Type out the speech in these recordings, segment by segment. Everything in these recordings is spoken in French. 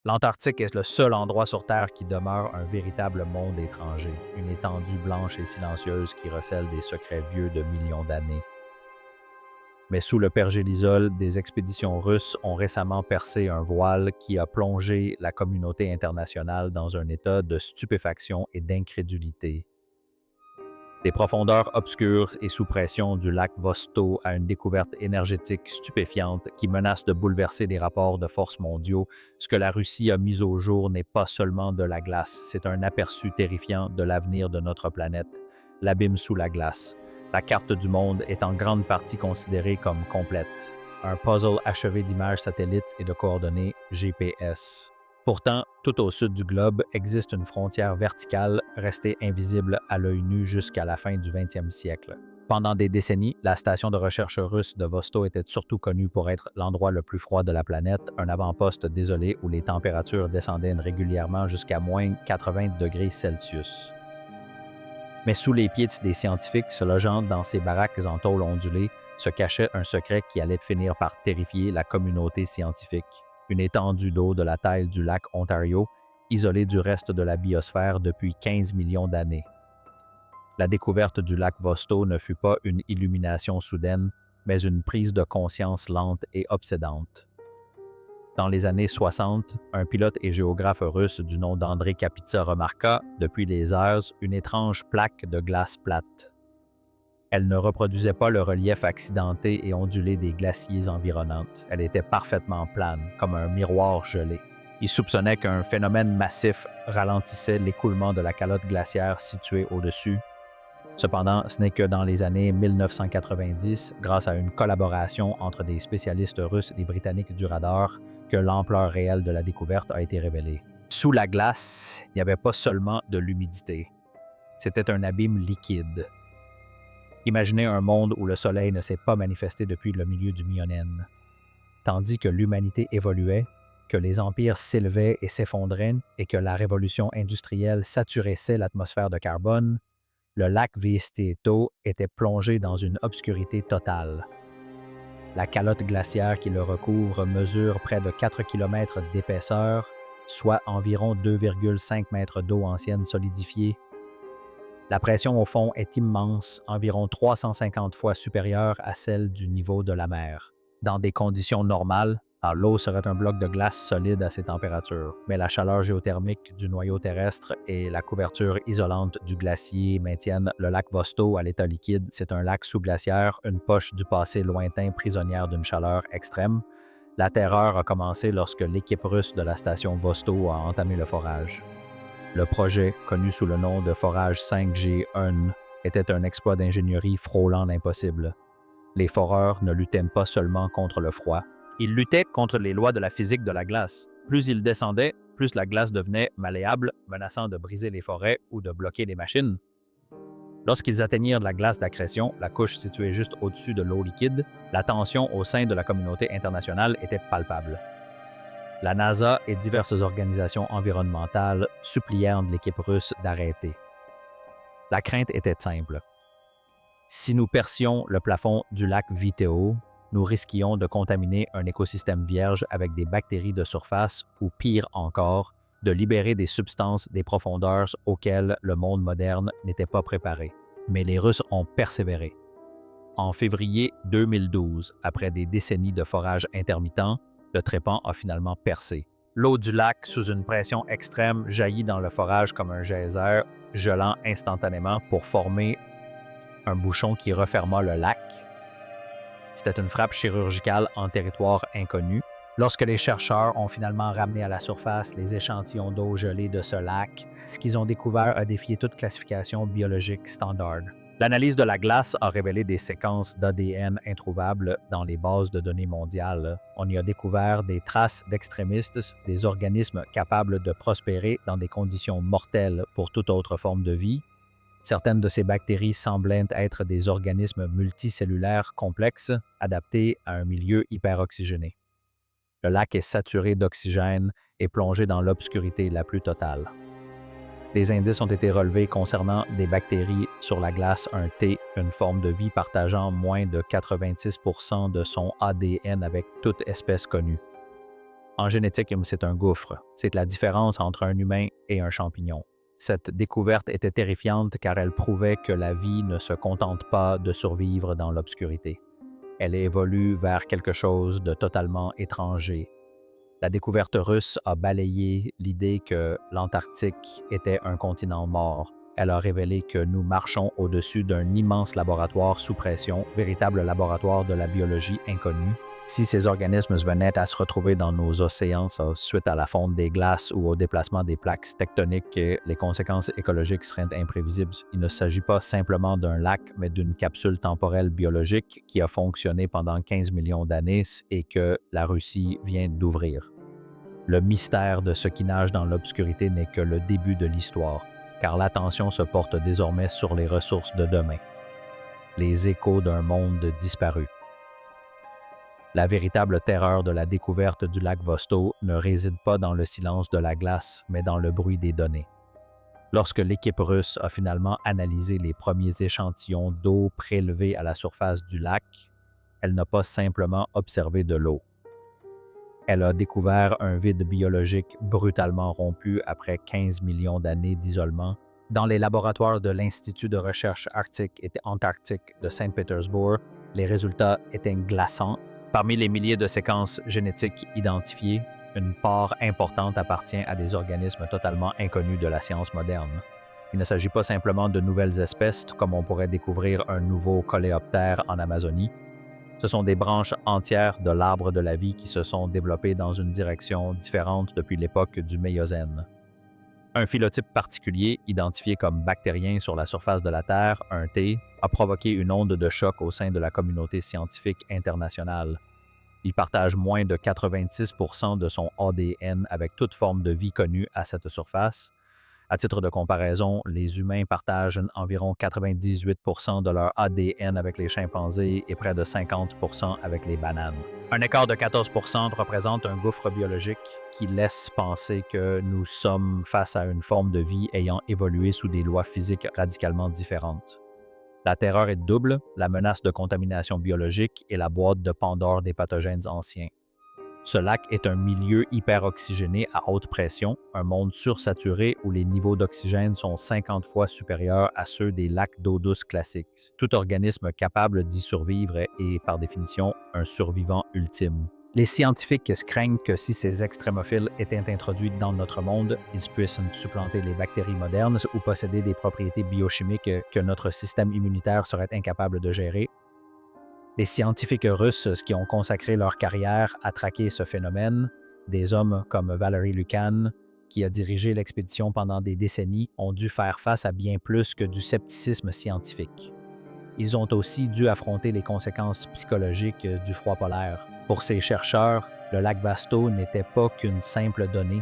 L'Antarctique est le seul endroit sur Terre qui demeure un véritable monde étranger, une étendue blanche et silencieuse qui recèle des secrets vieux de millions d'années. Mais sous le pergélisol, des expéditions russes ont récemment percé un voile qui a plongé la communauté internationale dans un état de stupéfaction et d'incrédulité. Des profondeurs obscures et sous pression du lac Vostok à une découverte énergétique stupéfiante qui menace de bouleverser les rapports de force mondiaux, ce que la Russie a mis au jour n'est pas seulement de la glace, c'est un aperçu terrifiant de l'avenir de notre planète, l'abîme sous la glace. La carte du monde est en grande partie considérée comme complète. Un puzzle achevé d'images satellites et de coordonnées GPS. Pourtant, tout au sud du globe existe une frontière verticale restée invisible à l'œil nu jusqu'à la fin du 20e siècle. Pendant des décennies, la station de recherche russe de Vostok était surtout connue pour être l'endroit le plus froid de la planète, un avant-poste désolé où les températures descendaient régulièrement jusqu'à moins 80 degrés Celsius. Mais sous les pieds des scientifiques se logeant dans ces baraques en tôle ondulée se cachait un secret qui allait finir par terrifier la communauté scientifique. Une étendue d'eau de la taille du lac Ontario, isolée du reste de la biosphère depuis 15 millions d'années. La découverte du lac Vostok ne fut pas une illumination soudaine, mais une prise de conscience lente et obsédante. Dans les années 60, un pilote et géographe russe du nom d'André Kapitsa remarqua, depuis les airs, une étrange plaque de glace plate. Elle ne reproduisait pas le relief accidenté et ondulé des glaciers environnantes. Elle était parfaitement plane, comme un miroir gelé. Il soupçonnait qu'un phénomène massif ralentissait l'écoulement de la calotte glaciaire située au-dessus. Cependant, ce n'est que dans les années 1990, grâce à une collaboration entre des spécialistes russes et britanniques du radar, que l'ampleur réelle de la découverte a été révélée. Sous la glace, il n'y avait pas seulement de l'humidité. C'était un abîme liquide. Imaginez un monde où le soleil ne s'est pas manifesté depuis le milieu du Miocène. Tandis que l'humanité évoluait, que les empires s'élevaient et s'effondraient et que la révolution industrielle saturait l'atmosphère de carbone, le lac Viesteto était plongé dans une obscurité totale. La calotte glaciaire qui le recouvre mesure près de 4 km d'épaisseur, soit environ 2,5 mètres d'eau ancienne solidifiée. La pression au fond est immense, environ 350 fois supérieure à celle du niveau de la mer. Dans des conditions normales, l'eau serait un bloc de glace solide à ces températures, mais la chaleur géothermique du noyau terrestre et la couverture isolante du glacier maintiennent le lac Vostok à l'état liquide. C'est un lac sous-glaciaire, une poche du passé lointain prisonnière d'une chaleur extrême. La terreur a commencé lorsque l'équipe russe de la station Vostok a entamé le forage. Le projet, connu sous le nom de forage 5G-1, était un exploit d'ingénierie frôlant l'impossible. Les foreurs ne luttaient pas seulement contre le froid, ils luttaient contre les lois de la physique de la glace. Plus ils descendaient, plus la glace devenait malléable, menaçant de briser les forêts ou de bloquer les machines. Lorsqu'ils atteignirent la glace d'accrétion, la couche située juste au-dessus de l'eau liquide, la tension au sein de la communauté internationale était palpable. La NASA et diverses organisations environnementales supplièrent l'équipe russe d'arrêter. La crainte était simple. Si nous percions le plafond du lac Viteo, nous risquions de contaminer un écosystème vierge avec des bactéries de surface ou, pire encore, de libérer des substances des profondeurs auxquelles le monde moderne n'était pas préparé. Mais les Russes ont persévéré. En février 2012, après des décennies de forage intermittent, le trépan a finalement percé. L'eau du lac, sous une pression extrême, jaillit dans le forage comme un geyser, gelant instantanément pour former un bouchon qui referma le lac. C'était une frappe chirurgicale en territoire inconnu. Lorsque les chercheurs ont finalement ramené à la surface les échantillons d'eau gelée de ce lac, ce qu'ils ont découvert a défié toute classification biologique standard. L'analyse de la glace a révélé des séquences d'ADN introuvables dans les bases de données mondiales. On y a découvert des traces d'extrémistes, des organismes capables de prospérer dans des conditions mortelles pour toute autre forme de vie. Certaines de ces bactéries semblaient être des organismes multicellulaires complexes adaptés à un milieu hyperoxygéné. Le lac est saturé d'oxygène et plongé dans l'obscurité la plus totale. Des indices ont été relevés concernant des bactéries sur la glace 1T, une forme de vie partageant moins de 86% de son ADN avec toute espèce connue. En génétique, c'est un gouffre. C'est la différence entre un humain et un champignon. Cette découverte était terrifiante car elle prouvait que la vie ne se contente pas de survivre dans l'obscurité. Elle évolue vers quelque chose de totalement étranger. La découverte russe a balayé l'idée que l'Antarctique était un continent mort. Elle a révélé que nous marchons au-dessus d'un immense laboratoire sous pression, véritable laboratoire de la biologie inconnue. Si ces organismes venaient à se retrouver dans nos océans suite à la fonte des glaces ou au déplacement des plaques tectoniques, les conséquences écologiques seraient imprévisibles. Il ne s'agit pas simplement d'un lac, mais d'une capsule temporelle biologique qui a fonctionné pendant 15 millions d'années et que la Russie vient d'ouvrir. Le mystère de ce qui nage dans l'obscurité n'est que le début de l'histoire, car l'attention se porte désormais sur les ressources de demain, les échos d'un monde disparu. La véritable terreur de la découverte du lac Vostok ne réside pas dans le silence de la glace, mais dans le bruit des données. Lorsque l'équipe russe a finalement analysé les premiers échantillons d'eau prélevés à la surface du lac, elle n'a pas simplement observé de l'eau. Elle a découvert un vide biologique brutalement rompu après 15 millions d'années d'isolement. Dans les laboratoires de l'Institut de recherche arctique et antarctique de Saint-Pétersbourg, les résultats étaient glaçants. Parmi les milliers de séquences génétiques identifiées, une part importante appartient à des organismes totalement inconnus de la science moderne. Il ne s'agit pas simplement de nouvelles espèces, comme on pourrait découvrir un nouveau coléoptère en Amazonie. Ce sont des branches entières de l'arbre de la vie qui se sont développées dans une direction différente depuis l'époque du Méiocène. Un phylotype particulier, identifié comme bactérien sur la surface de la Terre, un T, a provoqué une onde de choc au sein de la communauté scientifique internationale. Il partage moins de 86% de son ADN avec toute forme de vie connue à cette surface. À titre de comparaison, les humains partagent environ 98% de leur ADN avec les chimpanzés et près de 50% avec les bananes. Un écart de 14% représente un gouffre biologique qui laisse penser que nous sommes face à une forme de vie ayant évolué sous des lois physiques radicalement différentes. La terreur est double, la menace de contamination biologique et la boîte de Pandore des pathogènes anciens. Ce lac est un milieu hyperoxygéné à haute pression, un monde sursaturé où les niveaux d'oxygène sont 50 fois supérieurs à ceux des lacs d'eau douce classiques. Tout organisme capable d'y survivre est, par définition, un survivant ultime. Les scientifiques craignent que si ces extrémophiles étaient introduits dans notre monde, ils puissent supplanter les bactéries modernes ou posséder des propriétés biochimiques que notre système immunitaire serait incapable de gérer. Les scientifiques russes qui ont consacré leur carrière à traquer ce phénomène, des hommes comme Valery Lukan, qui a dirigé l'expédition pendant des décennies, ont dû faire face à bien plus que du scepticisme scientifique. Ils ont aussi dû affronter les conséquences psychologiques du froid polaire. Pour ces chercheurs, le lac Vostok n'était pas qu'une simple donnée.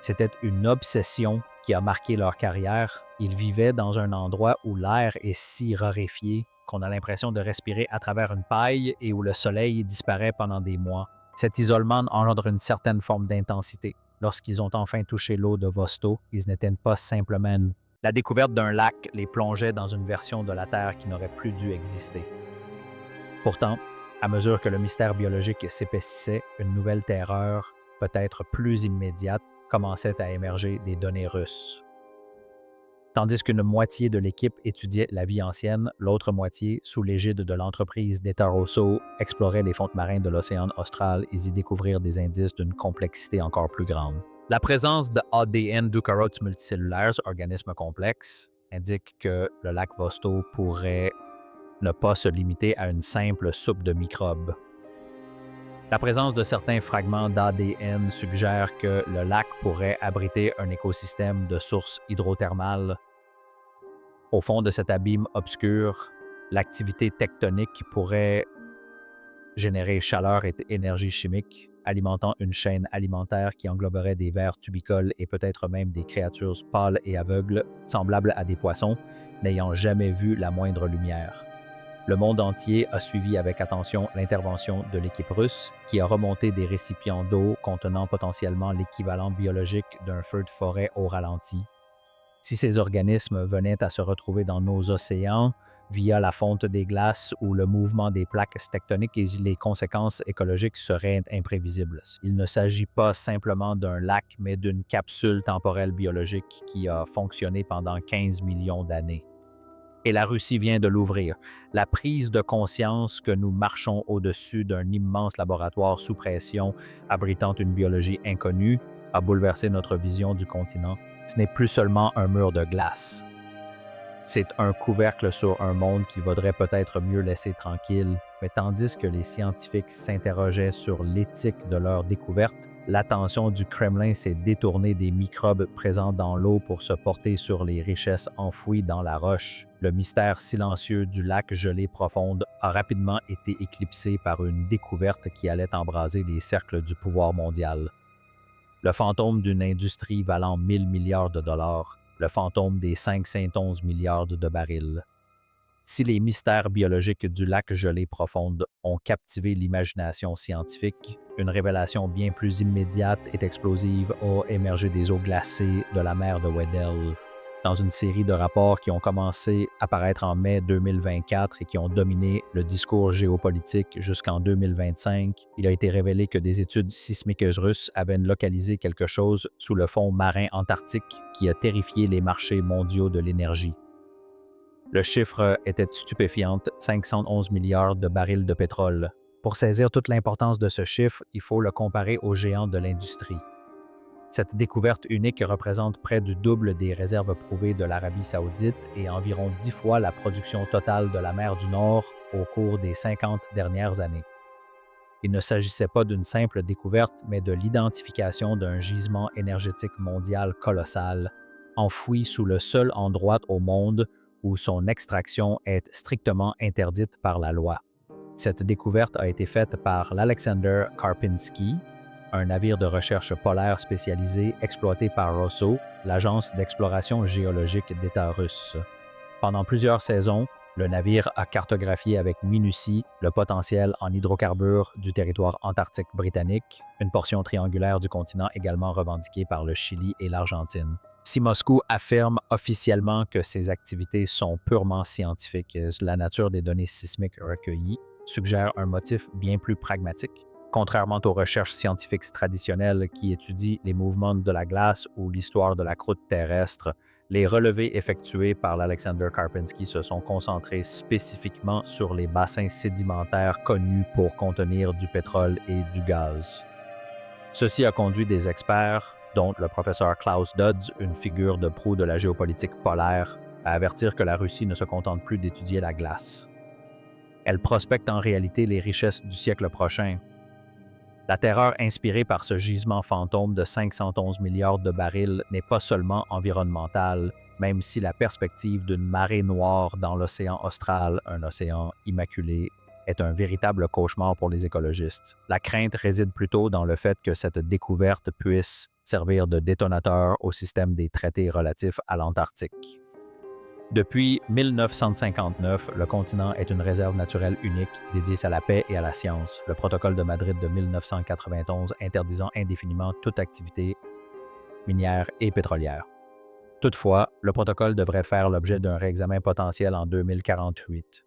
C'était une obsession qui a marqué leur carrière. Ils vivaient dans un endroit où l'air est si raréfié qu'on a l'impression de respirer à travers une paille et où le soleil disparaît pendant des mois. Cet isolement engendre une certaine forme d'intensité. Lorsqu'ils ont enfin touché l'eau de Vostok, ils n'étaient pas simplement nus. La découverte d'un lac les plongeait dans une version de la Terre qui n'aurait plus dû exister. Pourtant, à mesure que le mystère biologique s'épaississait, une nouvelle terreur, peut-être plus immédiate, commençait à émerger des données russes. Tandis qu'une moitié de l'équipe étudiait la vie ancienne, l'autre moitié, sous l'égide de l'entreprise d'État Rosso, explorait les fonds marins de l'océan austral et y découvrir des indices d'une complexité encore plus grande. La présence de ADN d'eucaryotes multicellulaires, organismes complexes, indique que le lac Vostok pourrait ne pas se limiter à une simple soupe de microbes. La présence de certains fragments d'ADN suggère que le lac pourrait abriter un écosystème de sources hydrothermales. Au fond de cet abîme obscur, l'activité tectonique pourrait générer chaleur et énergie chimique, alimentant une chaîne alimentaire qui engloberait des vers tubicoles et peut-être même des créatures pâles et aveugles, semblables à des poissons, n'ayant jamais vu la moindre lumière. Le monde entier a suivi avec attention l'intervention de l'équipe russe qui a remonté des récipients d'eau contenant potentiellement l'équivalent biologique d'un feu de forêt au ralenti. Si ces organismes venaient à se retrouver dans nos océans, via la fonte des glaces ou le mouvement des plaques tectoniques et les conséquences écologiques seraient imprévisibles. Il ne s'agit pas simplement d'un lac, mais d'une capsule temporelle biologique qui a fonctionné pendant 15 millions d'années. Et la Russie vient de l'ouvrir. La prise de conscience que nous marchons au-dessus d'un immense laboratoire sous pression abritant une biologie inconnue a bouleversé notre vision du continent. Ce n'est plus seulement un mur de glace. C'est un couvercle sur un monde qui vaudrait peut-être mieux laisser tranquille, mais tandis que les scientifiques s'interrogeaient sur l'éthique de leur découverte, l'attention du Kremlin s'est détournée des microbes présents dans l'eau pour se porter sur les richesses enfouies dans la roche. Le mystère silencieux du lac gelé profonde a rapidement été éclipsé par une découverte qui allait embraser les cercles du pouvoir mondial. Le fantôme d'une industrie valant 1000 milliards de dollars, le fantôme des 511 milliards de barils. Si les mystères biologiques du lac gelé profonde ont captivé l'imagination scientifique, une révélation bien plus immédiate et explosive a émergé des eaux glacées de la mer de Weddell. Dans une série de rapports qui ont commencé à paraître en mai 2024 et qui ont dominé le discours géopolitique jusqu'en 2025, il a été révélé que des études sismiques russes avaient localisé quelque chose sous le fond marin antarctique qui a terrifié les marchés mondiaux de l'énergie. Le chiffre était stupéfiant, 511 milliards de barils de pétrole. Pour saisir toute l'importance de ce chiffre, il faut le comparer aux géants de l'industrie. Cette découverte unique représente près du double des réserves prouvées de l'Arabie saoudite et environ 10 fois la production totale de la mer du Nord au cours des 50 dernières années. Il ne s'agissait pas d'une simple découverte, mais de l'identification d'un gisement énergétique mondial colossal, enfoui sous le seul endroit au monde où son extraction est strictement interdite par la loi. Cette découverte a été faite par l'Alexander Karpinski, un navire de recherche polaire spécialisé exploité par Rosso, l'agence d'exploration géologique d'État russe. Pendant plusieurs saisons, le navire a cartographié avec minutie le potentiel en hydrocarbures du territoire antarctique britannique, une portion triangulaire du continent également revendiquée par le Chili et l'Argentine. Si Moscou affirme officiellement que ses activités sont purement scientifiques, la nature des données sismiques recueillies suggère un motif bien plus pragmatique. Contrairement aux recherches scientifiques traditionnelles qui étudient les mouvements de la glace ou l'histoire de la croûte terrestre, les relevés effectués par l'Alexander Karpinski se sont concentrés spécifiquement sur les bassins sédimentaires connus pour contenir du pétrole et du gaz. Ceci a conduit des experts, dont le professeur Klaus Dodds, une figure de proue de la géopolitique polaire, à avertir que la Russie ne se contente plus d'étudier la glace. Elle prospecte en réalité les richesses du siècle prochain. La terreur inspirée par ce gisement fantôme de 511 milliards de barils n'est pas seulement environnementale, même si la perspective d'une marée noire dans l'océan austral, un océan immaculé, est un véritable cauchemar pour les écologistes. La crainte réside plutôt dans le fait que cette découverte puisse servir de détonateur au système des traités relatifs à l'Antarctique. Depuis 1959, le continent est une réserve naturelle unique dédiée à la paix et à la science, le protocole de Madrid de 1991 interdisant indéfiniment toute activité minière et pétrolière. Toutefois, le protocole devrait faire l'objet d'un réexamen potentiel en 2048.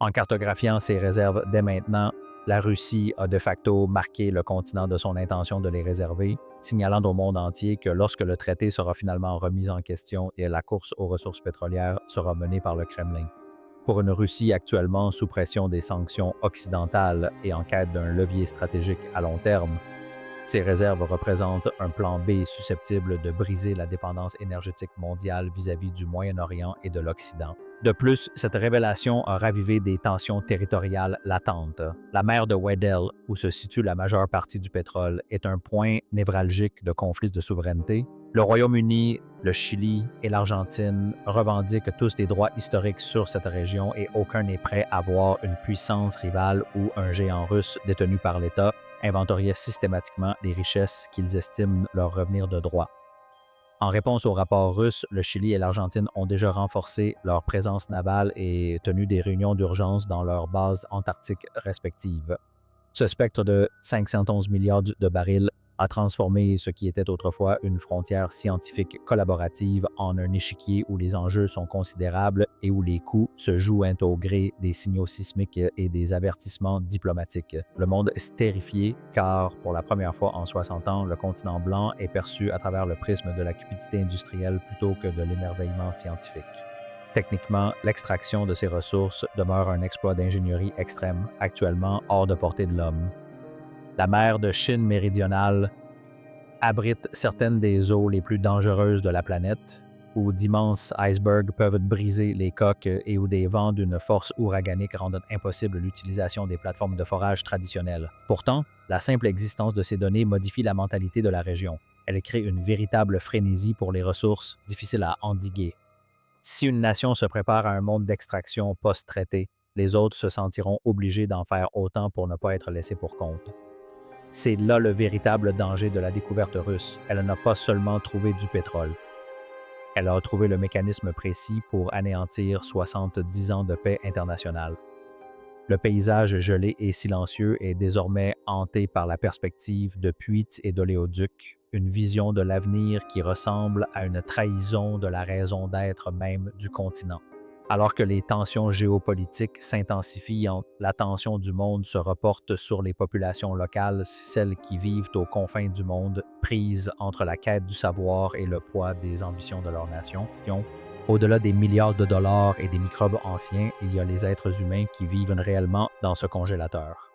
En cartographiant ces réserves dès maintenant, la Russie a de facto marqué le continent de son intention de les réserver, signalant au monde entier que lorsque le traité sera finalement remis en question et la course aux ressources pétrolières sera menée par le Kremlin. Pour une Russie actuellement sous pression des sanctions occidentales et en quête d'un levier stratégique à long terme, ces réserves représentent un plan B susceptible de briser la dépendance énergétique mondiale vis-à-vis du Moyen-Orient et de l'Occident. De plus, cette révélation a ravivé des tensions territoriales latentes. La mer de Weddell, où se situe la majeure partie du pétrole, est un point névralgique de conflits de souveraineté. Le Royaume-Uni, le Chili et l'Argentine revendiquent tous des droits historiques sur cette région et aucun n'est prêt à voir une puissance rivale ou un géant russe détenu par l'État inventorier systématiquement les richesses qu'ils estiment leur revenir de droit. En réponse au rapport russe, le Chili et l'Argentine ont déjà renforcé leur présence navale et tenu des réunions d'urgence dans leurs bases antarctiques respectives. Ce spectre de 511 milliards de barils a transformé ce qui était autrefois une frontière scientifique collaborative en un échiquier où les enjeux sont considérables et où les coûts se jouent au gré des signaux sismiques et des avertissements diplomatiques. Le monde est terrifié car, pour la première fois en 60 ans, le continent blanc est perçu à travers le prisme de la cupidité industrielle plutôt que de l'émerveillement scientifique. Techniquement, l'extraction de ces ressources demeure un exploit d'ingénierie extrême, actuellement hors de portée de l'homme. La mer de Chine méridionale abrite certaines des eaux les plus dangereuses de la planète, où d'immenses icebergs peuvent briser les coques et où des vents d'une force ouraganique rendent impossible l'utilisation des plateformes de forage traditionnelles. Pourtant, la simple existence de ces données modifie la mentalité de la région. Elle crée une véritable frénésie pour les ressources, difficiles à endiguer. Si une nation se prépare à un monde d'extraction post-traité, les autres se sentiront obligés d'en faire autant pour ne pas être laissés pour compte. C'est là le véritable danger de la découverte russe. Elle n'a pas seulement trouvé du pétrole. Elle a trouvé le mécanisme précis pour anéantir 70 ans de paix internationale. Le paysage gelé et silencieux est désormais hanté par la perspective de Puits et d'oléoducs, une vision de l'avenir qui ressemble à une trahison de la raison d'être même du continent. Alors que les tensions géopolitiques s'intensifient, l'attention du monde se reporte sur les populations locales, celles qui vivent aux confins du monde, prises entre la quête du savoir et le poids des ambitions de leur nation. Au-delà des milliards de dollars et des microbes anciens, il y a les êtres humains qui vivent réellement dans ce congélateur.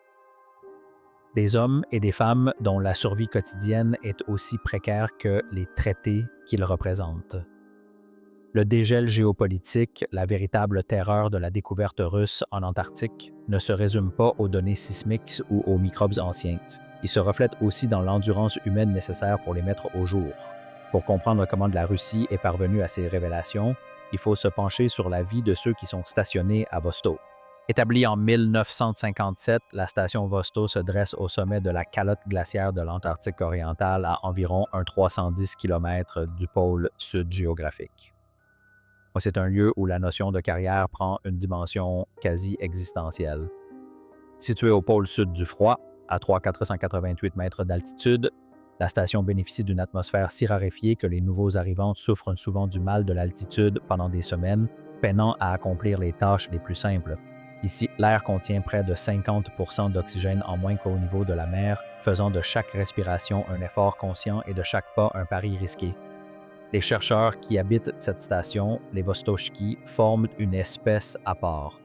Des hommes et des femmes dont la survie quotidienne est aussi précaire que les traités qu'ils représentent. Le dégel géopolitique, la véritable terreur de la découverte russe en Antarctique, ne se résume pas aux données sismiques ou aux microbes anciens. Il se reflète aussi dans l'endurance humaine nécessaire pour les mettre au jour. Pour comprendre comment la Russie est parvenue à ces révélations, il faut se pencher sur la vie de ceux qui sont stationnés à Vostok. Établie en 1957, la station Vostok se dresse au sommet de la calotte glaciaire de l'Antarctique orientale à environ 310 km du pôle sud géographique. C'est un lieu où la notion de carrière prend une dimension quasi existentielle. Située au pôle sud du froid, à 3,488 mètres d'altitude, la station bénéficie d'une atmosphère si raréfiée que les nouveaux arrivants souffrent souvent du mal de l'altitude pendant des semaines, peinant à accomplir les tâches les plus simples. Ici, l'air contient près de 50% d'oxygène en moins qu'au niveau de la mer, faisant de chaque respiration un effort conscient et de chaque pas un pari risqué. Les chercheurs qui habitent cette station, les Vostochki, forment une espèce à part.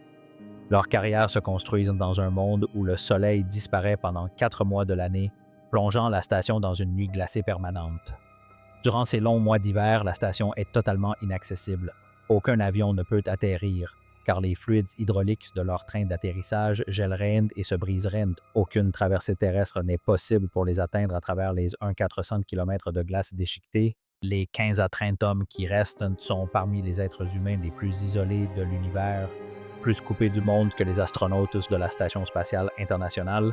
Leurs carrières se construisent dans un monde où le soleil disparaît pendant 4 mois de l'année, plongeant la station dans une nuit glacée permanente. Durant ces longs mois d'hiver, la station est totalement inaccessible. Aucun avion ne peut atterrir, car les fluides hydrauliques de leur train d'atterrissage gèleraient et se briseraient. Aucune traversée terrestre n'est possible pour les atteindre à travers les 1,400 km de glace déchiquetée. Les 15 à 30 hommes qui restent sont parmi les êtres humains les plus isolés de l'univers, plus coupés du monde que les astronautes de la Station spatiale internationale.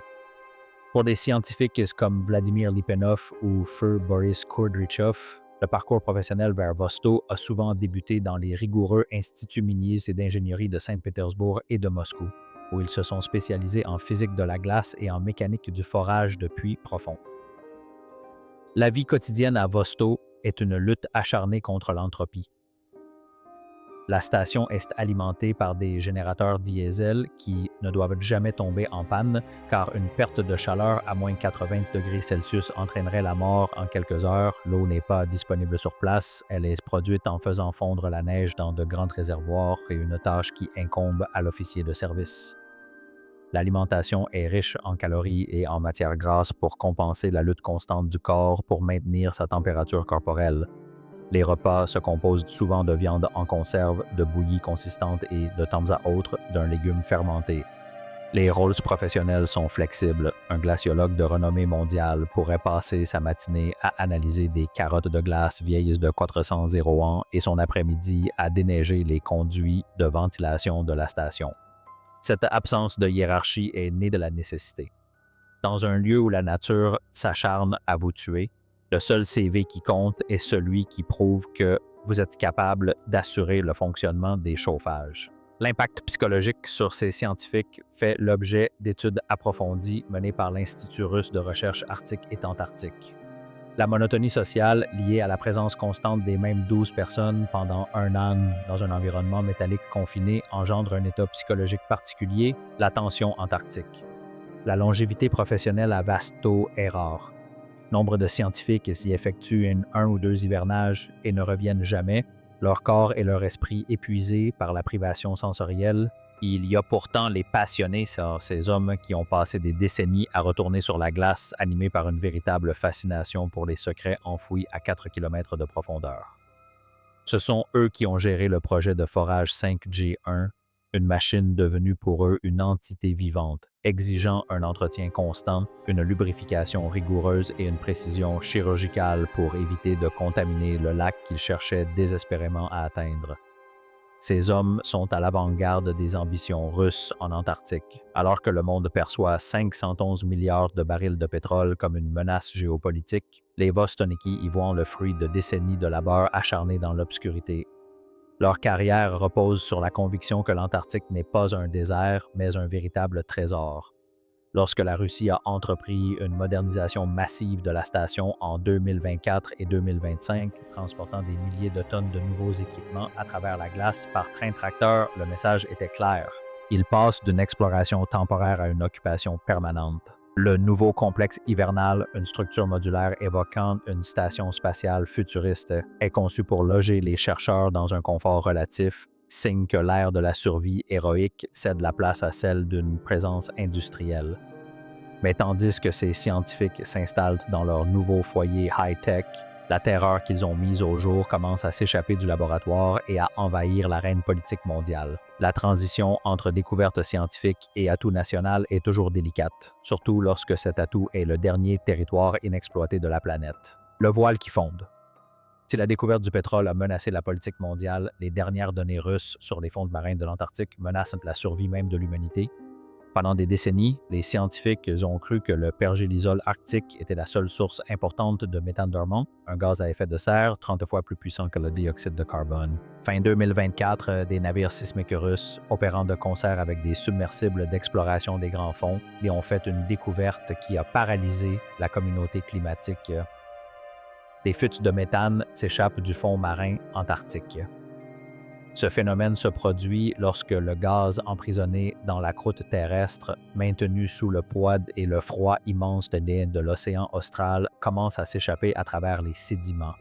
Pour des scientifiques comme Vladimir Lipenov ou feu Boris Kurdrychov, le parcours professionnel vers Vostok a souvent débuté dans les rigoureux instituts miniers et d'ingénierie de Saint-Pétersbourg et de Moscou, où ils se sont spécialisés en physique de la glace et en mécanique du forage de puits profonds. La vie quotidienne à Vostok est une lutte acharnée contre l'entropie. La station est alimentée par des générateurs diesel qui ne doivent jamais tomber en panne car une perte de chaleur à moins 80 degrés Celsius entraînerait la mort en quelques heures. L'eau n'est pas disponible sur place, elle est produite en faisant fondre la neige dans de grands réservoirs et une tâche qui incombe à l'officier de service. L'alimentation est riche en calories et en matières grasses pour compenser la lutte constante du corps pour maintenir sa température corporelle. Les repas se composent souvent de viande en conserve, de bouillie consistante et, de temps à autre, d'un légume fermenté. Les rôles professionnels sont flexibles. Un glaciologue de renommée mondiale pourrait passer sa matinée à analyser des carottes de glace vieilles de 400 ans et son après-midi à déneiger les conduits de ventilation de la station. Cette absence de hiérarchie est née de la nécessité. Dans un lieu où la nature s'acharne à vous tuer, le seul CV qui compte est celui qui prouve que vous êtes capable d'assurer le fonctionnement des chauffages. L'impact psychologique sur ces scientifiques fait l'objet d'études approfondies menées par l'Institut russe de recherche arctique et antarctique. La monotonie sociale, liée à la présence constante des mêmes 12 personnes pendant un an dans un environnement métallique confiné, engendre un état psychologique particulier, la tension antarctique. La longévité professionnelle à vaste taux est rare. Nombre de scientifiques y effectuent un ou deux hivernages et ne reviennent jamais, leur corps et leur esprit épuisés par la privation sensorielle. Il y a pourtant les passionnés, ces hommes qui ont passé des décennies à retourner sur la glace, animés par une véritable fascination pour les secrets enfouis à 4 km de profondeur. Ce sont eux qui ont géré le projet de forage 5G1, une machine devenue pour eux une entité vivante, exigeant un entretien constant, une lubrification rigoureuse et une précision chirurgicale pour éviter de contaminer le lac qu'ils cherchaient désespérément à atteindre. Ces hommes sont à l'avant-garde des ambitions russes en Antarctique, alors que le monde perçoit 511 milliards de barils de pétrole comme une menace géopolitique. Les Vostoniki y voient le fruit de décennies de labeur acharné dans l'obscurité. Leur carrière repose sur la conviction que l'Antarctique n'est pas un désert, mais un véritable trésor. Lorsque la Russie a entrepris une modernisation massive de la station en 2024 et 2025, transportant des milliers de tonnes de nouveaux équipements à travers la glace par train-tracteur, le message était clair. Il passe d'une exploration temporaire à une occupation permanente. Le nouveau complexe hivernal, une structure modulaire évoquant une station spatiale futuriste, est conçu pour loger les chercheurs dans un confort relatif, signe que l'ère de la survie héroïque cède la place à celle d'une présence industrielle. Mais tandis que ces scientifiques s'installent dans leur nouveau foyer high-tech, la terreur qu'ils ont mise au jour commence à s'échapper du laboratoire et à envahir l'arène politique mondiale. La transition entre découverte scientifique et atout national est toujours délicate, surtout lorsque cet atout est le dernier territoire inexploité de la planète. Le voile qui fonde. Si la découverte du pétrole a menacé la politique mondiale, les dernières données russes sur les fonds marins de l'Antarctique menacent la survie même de l'humanité. Pendant des décennies, les scientifiques ont cru que le pergélisol arctique était la seule source importante de méthane dormant, un gaz à effet de serre 30 fois plus puissant que le dioxyde de carbone. Fin 2024, des navires sismiques russes, opérant de concert avec des submersibles d'exploration des grands fonds, y ont fait une découverte qui a paralysé la communauté climatique. Des fuites de méthane s'échappent du fond marin antarctique. Ce phénomène se produit lorsque le gaz emprisonné dans la croûte terrestre, maintenu sous le poids et le froid immense de l'océan austral, commence à s'échapper à travers les sédiments.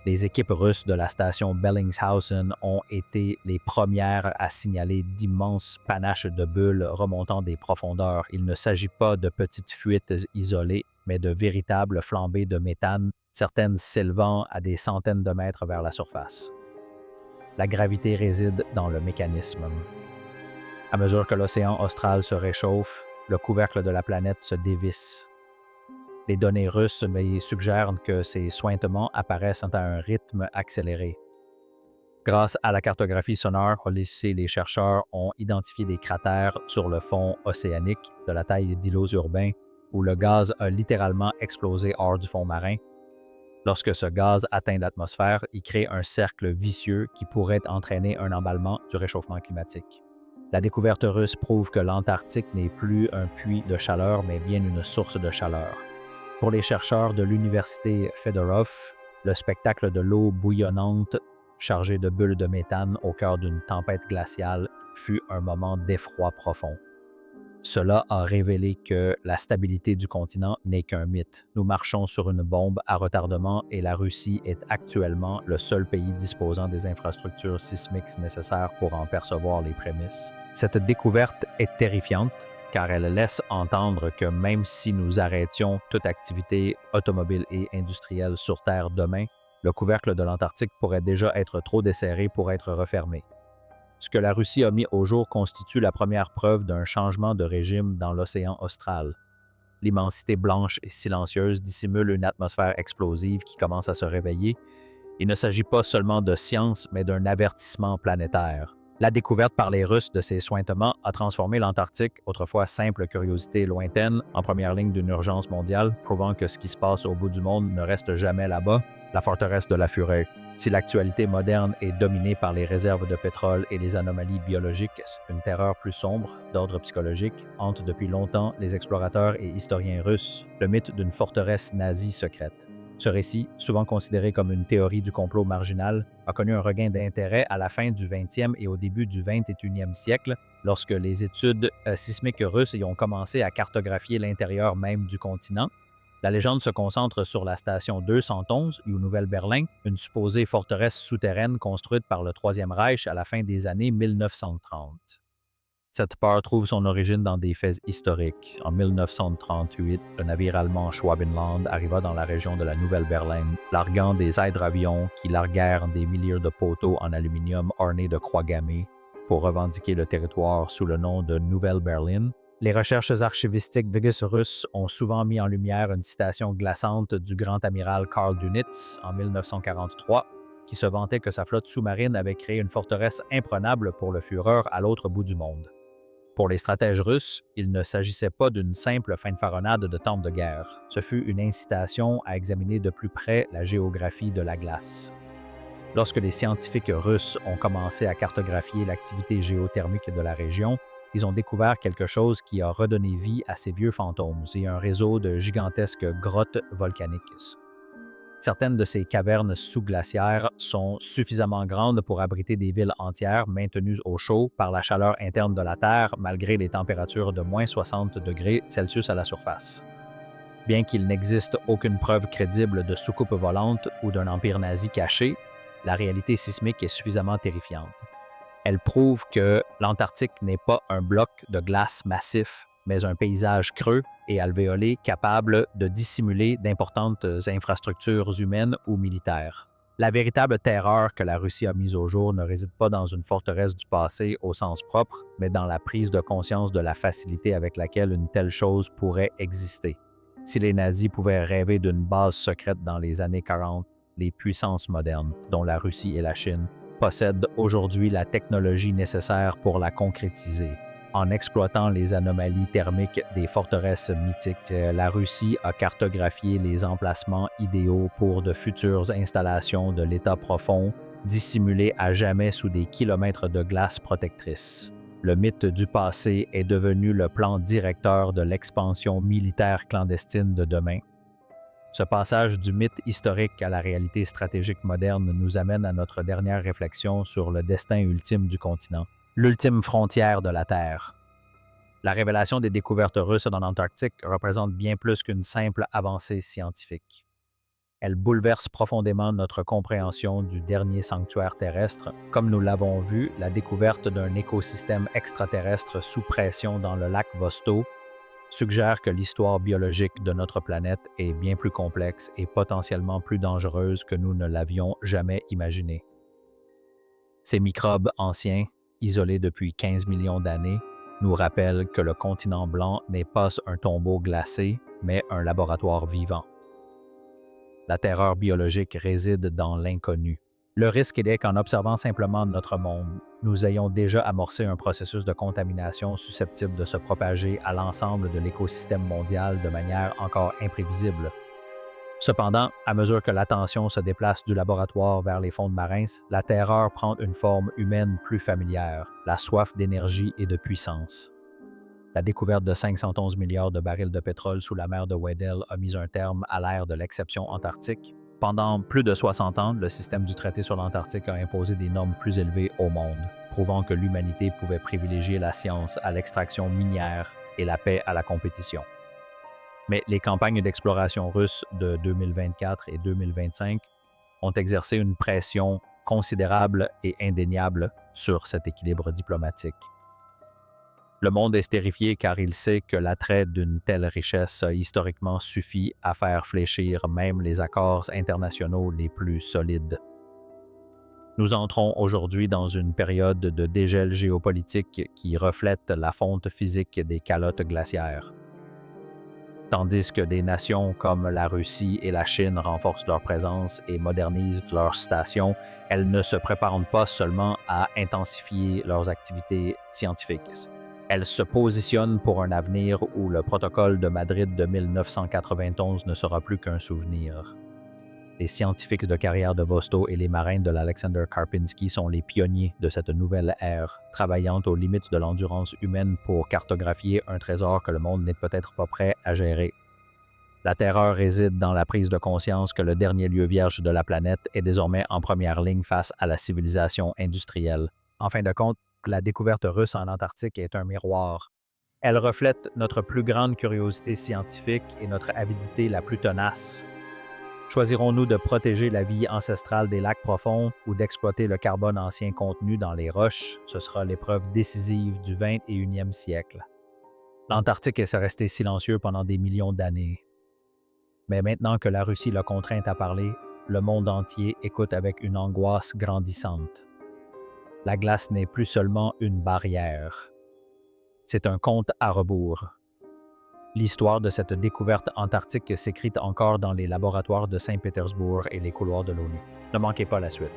Les équipes russes de la station Bellingshausen ont été les premières à signaler d'immenses panaches de bulles remontant des profondeurs. Il ne s'agit pas de petites fuites isolées, mais de véritables flambées de méthane, certaines s'élevant à des centaines de mètres vers la surface. La gravité réside dans le mécanisme. À mesure que l'océan austral se réchauffe, le couvercle de la planète se dévisse. Les données russes suggèrent que ces suintements apparaissent à un rythme accéléré. Grâce à la cartographie sonore, les chercheurs ont identifié des cratères sur le fond océanique de la taille d'îlots urbains où le gaz a littéralement explosé hors du fond marin. Lorsque ce gaz atteint l'atmosphère, il crée un cercle vicieux qui pourrait entraîner un emballement du réchauffement climatique. La découverte russe prouve que l'Antarctique n'est plus un puits de chaleur, mais bien une source de chaleur. Pour les chercheurs de l'université Fedorov, le spectacle de l'eau bouillonnante chargée de bulles de méthane au cœur d'une tempête glaciale fut un moment d'effroi profond. Cela a révélé que la stabilité du continent n'est qu'un mythe. Nous marchons sur une bombe à retardement et la Russie est actuellement le seul pays disposant des infrastructures sismiques nécessaires pour en percevoir les prémices. Cette découverte est terrifiante car elle laisse entendre que même si nous arrêtions toute activité automobile et industrielle sur Terre demain, le couvercle de l'Antarctique pourrait déjà être trop desserré pour être refermé. Ce que la Russie a mis au jour constitue la première preuve d'un changement de régime dans l'océan austral. L'immensité blanche et silencieuse dissimule une atmosphère explosive qui commence à se réveiller. Il ne s'agit pas seulement de science, mais d'un avertissement planétaire. La découverte par les Russes de ces suintements a transformé l'Antarctique, autrefois simple curiosité lointaine, en première ligne d'une urgence mondiale, prouvant que ce qui se passe au bout du monde ne reste jamais là-bas, la forteresse de la Furey. Si l'actualité moderne est dominée par les réserves de pétrole et les anomalies biologiques, une terreur plus sombre, d'ordre psychologique, hante depuis longtemps les explorateurs et historiens russes, le mythe d'une forteresse nazie secrète. Ce récit, souvent considéré comme une théorie du complot marginal, a connu un regain d'intérêt à la fin du 20e et au début du 21e siècle, lorsque les études sismiques russes y ont commencé à cartographier l'intérieur même du continent. La légende se concentre sur la station 211, ou Nouvelle-Berlin, une supposée forteresse souterraine construite par le Troisième Reich à la fin des années 1930. Cette peur trouve son origine dans des faits historiques. En 1938, le navire allemand Schwabenland arriva dans la région de la Nouvelle-Berlin, larguant des hydravions qui larguèrent des milliers de poteaux en aluminium ornés de croix gammées pour revendiquer le territoire sous le nom de Nouvelle-Berlin. Les recherches archivistiques russes ont souvent mis en lumière une citation glaçante du grand amiral Karl Dönitz en 1943, qui se vantait que sa flotte sous-marine avait créé une forteresse imprenable pour le Führer à l'autre bout du monde. Pour les stratèges russes, il ne s'agissait pas d'une simple fanfaronnade de temps de guerre. Ce fut une incitation à examiner de plus près la géographie de la glace. Lorsque les scientifiques russes ont commencé à cartographier l'activité géothermique de la région, ils ont découvert quelque chose qui a redonné vie à ces vieux fantômes et un réseau de gigantesques grottes volcaniques. Certaines de ces cavernes sous-glaciaires sont suffisamment grandes pour abriter des villes entières maintenues au chaud par la chaleur interne de la Terre malgré les températures de moins 60 degrés Celsius à la surface. Bien qu'il n'existe aucune preuve crédible de soucoupe volante ou d'un empire nazi caché, la réalité sismique est suffisamment terrifiante. Elle prouve que l'Antarctique n'est pas un bloc de glace massif, mais un paysage creux et alvéolé capable de dissimuler d'importantes infrastructures humaines ou militaires. La véritable terreur que la Russie a mise au jour ne réside pas dans une forteresse du passé au sens propre, mais dans la prise de conscience de la facilité avec laquelle une telle chose pourrait exister. Si les nazis pouvaient rêver d'une base secrète dans les années 40, les puissances modernes, dont la Russie et la Chine, possèdent aujourd'hui la technologie nécessaire pour la concrétiser. En exploitant les anomalies thermiques des forteresses mythiques, la Russie a cartographié les emplacements idéaux pour de futures installations de l'état profond, dissimulées à jamais sous des kilomètres de glace protectrice. Le mythe du passé est devenu le plan directeur de l'expansion militaire clandestine de demain. Ce passage du mythe historique à la réalité stratégique moderne nous amène à notre dernière réflexion sur le destin ultime du continent, l'ultime frontière de la Terre. La révélation des découvertes russes dans l'Antarctique représente bien plus qu'une simple avancée scientifique. Elle bouleverse profondément notre compréhension du dernier sanctuaire terrestre. Comme nous l'avons vu, la découverte d'un écosystème extraterrestre sous pression dans le lac Vostok suggère que l'histoire biologique de notre planète est bien plus complexe et potentiellement plus dangereuse que nous ne l'avions jamais imaginé. Ces microbes anciens, isolés depuis 15 millions d'années, nous rappellent que le continent blanc n'est pas un tombeau glacé, mais un laboratoire vivant. La terreur biologique réside dans l'inconnu. Le risque est qu'en observant simplement notre monde, nous ayons déjà amorcé un processus de contamination susceptible de se propager à l'ensemble de l'écosystème mondial de manière encore imprévisible. Cependant, à mesure que l'attention se déplace du laboratoire vers les fonds marins, la terreur prend une forme humaine plus familière, la soif d'énergie et de puissance. La découverte de 511 milliards de barils de pétrole sous la mer de Weddell a mis un terme à l'ère de l'exception antarctique. Pendant plus de 60 ans, le système du traité sur l'Antarctique a imposé des normes plus élevées au monde, prouvant que l'humanité pouvait privilégier la science à l'extraction minière et la paix à la compétition. Mais les campagnes d'exploration russes de 2024 et 2025 ont exercé une pression considérable et indéniable sur cet équilibre diplomatique. Le monde est terrifié car il sait que l'attrait d'une telle richesse a historiquement suffi à faire fléchir même les accords internationaux les plus solides. Nous entrons aujourd'hui dans une période de dégel géopolitique qui reflète la fonte physique des calottes glaciaires. Tandis que des nations comme la Russie et la Chine renforcent leur présence et modernisent leurs stations, elles ne se préparent pas seulement à intensifier leurs activités scientifiques. Elles se positionnent pour un avenir où le protocole de Madrid de 1991 ne sera plus qu'un souvenir. Les scientifiques de carrière de Vostok et les marins de l'Alexander Karpinski sont les pionniers de cette nouvelle ère, travaillant aux limites de l'endurance humaine pour cartographier un trésor que le monde n'est peut-être pas prêt à gérer. La terreur réside dans la prise de conscience que le dernier lieu vierge de la planète est désormais en première ligne face à la civilisation industrielle. En fin de compte, la découverte russe en Antarctique est un miroir. Elle reflète notre plus grande curiosité scientifique et notre avidité la plus tenace. Choisirons-nous de protéger la vie ancestrale des lacs profonds ou d'exploiter le carbone ancien contenu dans les roches? Ce sera l'épreuve décisive du 21e siècle. L'Antarctique est resté silencieux pendant des millions d'années. Mais maintenant que la Russie l'a contrainte à parler, le monde entier écoute avec une angoisse grandissante. La glace n'est plus seulement une barrière. C'est un compte à rebours. L'histoire de cette découverte antarctique s'écrit encore dans les laboratoires de Saint-Pétersbourg et les couloirs de l'ONU. Ne manquez pas la suite.